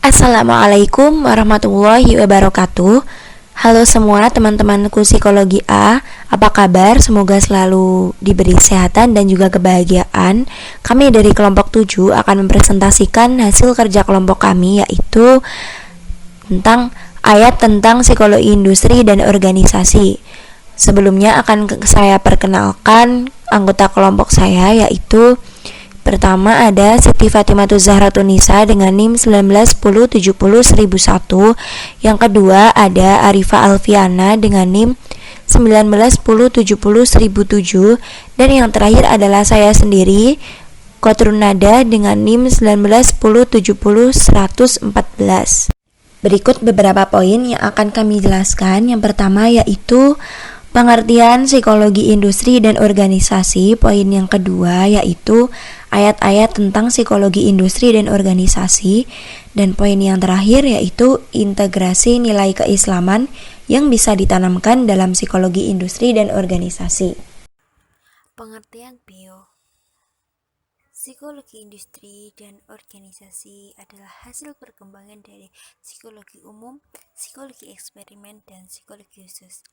Assalamualaikum warahmatullahi wabarakatuh. Halo semua teman-temanku psikologi A, apa kabar? Semoga selalu diberi kesehatan dan juga kebahagiaan. Kami dari kelompok 7 akan mempresentasikan hasil kerja kelompok kami, yaitu tentang ayat tentang psikologi industri dan organisasi. Sebelumnya akan saya perkenalkan anggota kelompok saya, yaitu pertama ada Siti Fatimah Zahratunisa dengan NIM 1910701001. Yang kedua ada Arifah Alfiana dengan NIM 1910701007. Dan yang terakhir adalah saya sendiri, Kotrun Nada dengan NIM 1910701114. Berikut beberapa poin yang akan kami jelaskan. Yang pertama yaitu pengertian psikologi industri dan organisasi. Poin yang kedua yaitu ayat-ayat tentang psikologi industri dan organisasi. Dan poin yang terakhir yaitu integrasi nilai keislaman yang bisa ditanamkan dalam psikologi industri dan organisasi. Pengertian bio. Psikologi industri dan organisasi adalah hasil perkembangan dari psikologi umum, psikologi eksperimen, dan psikologi khusus,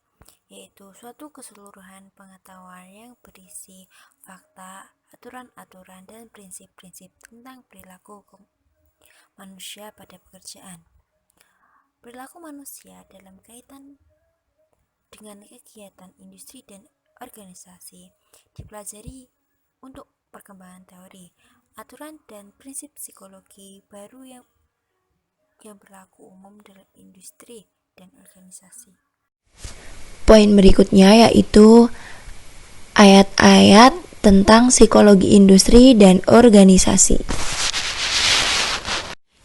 yaitu suatu keseluruhan pengetahuan yang berisi fakta, aturan-aturan, dan prinsip-prinsip tentang perilaku manusia pada pekerjaan. Perilaku manusia dalam kaitan dengan kegiatan industri dan organisasi dipelajari untuk perkembangan teori, aturan, dan prinsip psikologi baru yang berlaku umum dalam industri dan organisasi. Poin berikutnya yaitu ayat-ayat tentang psikologi industri dan organisasi.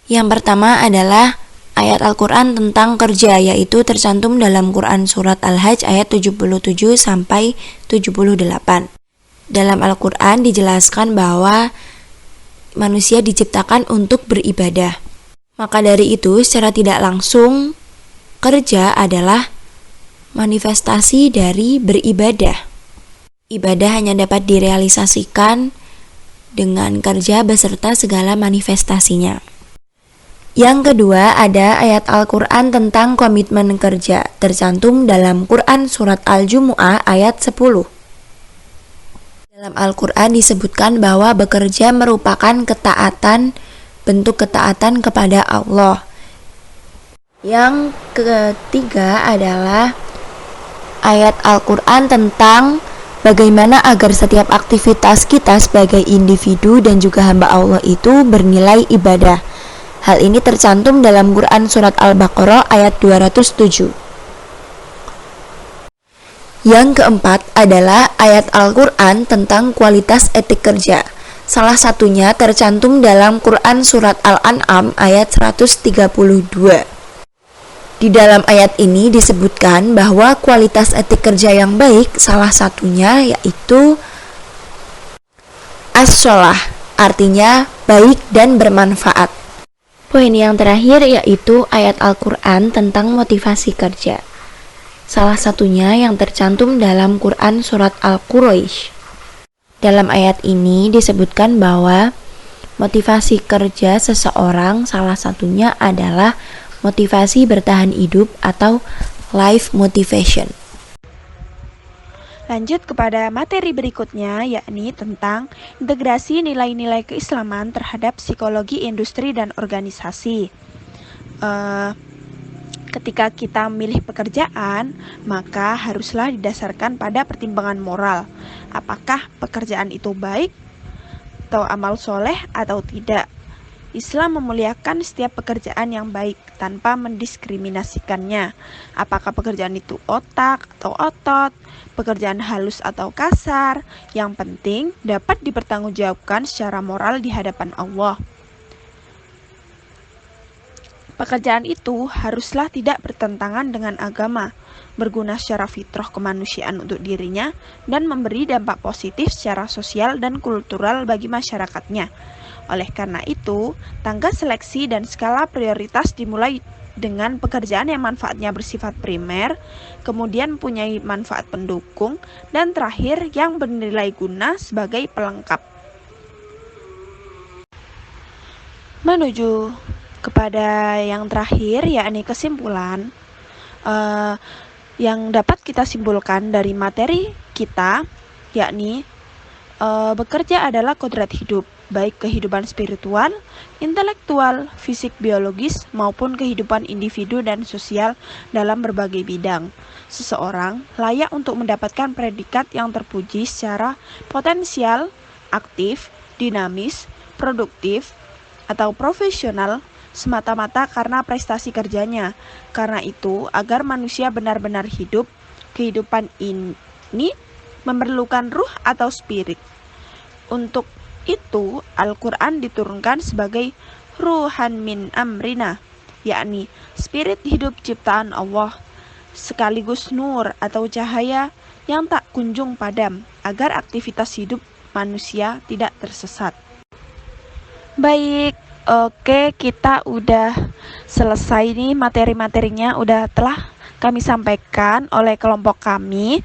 Yang pertama adalah ayat Al-Quran tentang kerja, yaitu tercantum dalam Quran Surat Al-Hajj ayat 77 sampai 78. Dalam Al-Quran dijelaskan bahwa manusia diciptakan untuk beribadah. Maka dari itu, secara tidak langsung, kerja adalah manifestasi dari beribadah. Ibadah hanya dapat direalisasikan dengan kerja beserta segala manifestasinya. Yang kedua ada ayat Al-Quran tentang komitmen kerja, tercantum dalam Quran Surat Al-Jumu'ah ayat 10. Dalam Al-Quran disebutkan bahwa bekerja merupakan ketaatan, bentuk ketaatan kepada Allah. Yang ketiga adalah ayat Al-Quran tentang bagaimana agar setiap aktivitas kita sebagai individu dan juga hamba Allah itu bernilai ibadah. Hal ini tercantum dalam Quran Surat Al-Baqarah ayat 207. Yang keempat adalah ayat Al-Quran tentang kualitas etik kerja. Salah satunya tercantum dalam Quran Surat Al-An'am ayat 132. Di dalam ayat ini disebutkan bahwa kualitas etik kerja yang baik salah satunya yaitu as-sholah, artinya baik dan bermanfaat. Poin yang terakhir yaitu ayat Al-Quran tentang motivasi kerja. Salah satunya yang tercantum dalam Quran Surat Al-Quraisy. Dalam ayat ini disebutkan bahwa motivasi kerja seseorang salah satunya adalah motivasi bertahan hidup atau life motivation. Lanjut kepada materi berikutnya, yakni tentang integrasi nilai-nilai keislaman terhadap psikologi industri dan organisasi. Ketika kita memilih pekerjaan, maka haruslah didasarkan pada pertimbangan moral. Apakah pekerjaan itu baik atau amal soleh atau tidak? Islam memuliakan setiap pekerjaan yang baik tanpa mendiskriminasikannya. Apakah pekerjaan itu otak atau otot, pekerjaan halus atau kasar, yang penting dapat dipertanggungjawabkan secara moral di hadapan Allah. Pekerjaan itu haruslah tidak bertentangan dengan agama, berguna secara fitrah kemanusiaan untuk dirinya, dan memberi dampak positif secara sosial dan kultural bagi masyarakatnya. Oleh karena itu, tangga seleksi dan skala prioritas dimulai dengan pekerjaan yang manfaatnya bersifat primer, kemudian mempunyai manfaat pendukung, dan terakhir yang bernilai guna sebagai pelengkap. Menuju kepada yang terakhir, yakni kesimpulan. Yang dapat kita simpulkan dari materi kita, yakni bekerja adalah kodrat hidup, baik kehidupan spiritual, intelektual, fisik, biologis, maupun kehidupan individu dan sosial dalam berbagai bidang. Seseorang layak untuk mendapatkan predikat yang terpuji secara potensial, aktif, dinamis, produktif, atau profesional semata-mata karena prestasi kerjanya. Karena itu, agar manusia benar-benar hidup, kehidupan ini memerlukan ruh atau spirit. Untuk itu, Al-Quran diturunkan sebagai ruhan min amrina, yakni spirit hidup ciptaan Allah, sekaligus nur atau cahaya yang tak kunjung padam, agar aktivitas hidup manusia tidak tersesat. Baik, oke, kita udah selesai nih, materi-materinya udah telah kami sampaikan oleh kelompok kami.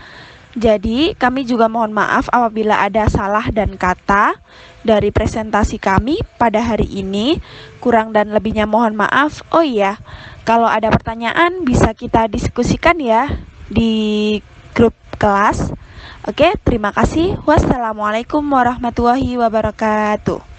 Jadi kami juga mohon maaf apabila ada salah dan kata dari presentasi kami pada hari ini. Kurang dan lebihnya mohon maaf. Oh iya, kalau ada pertanyaan bisa kita diskusikan ya di grup kelas. Oke, terima kasih. Wassalamualaikum warahmatullahi wabarakatuh.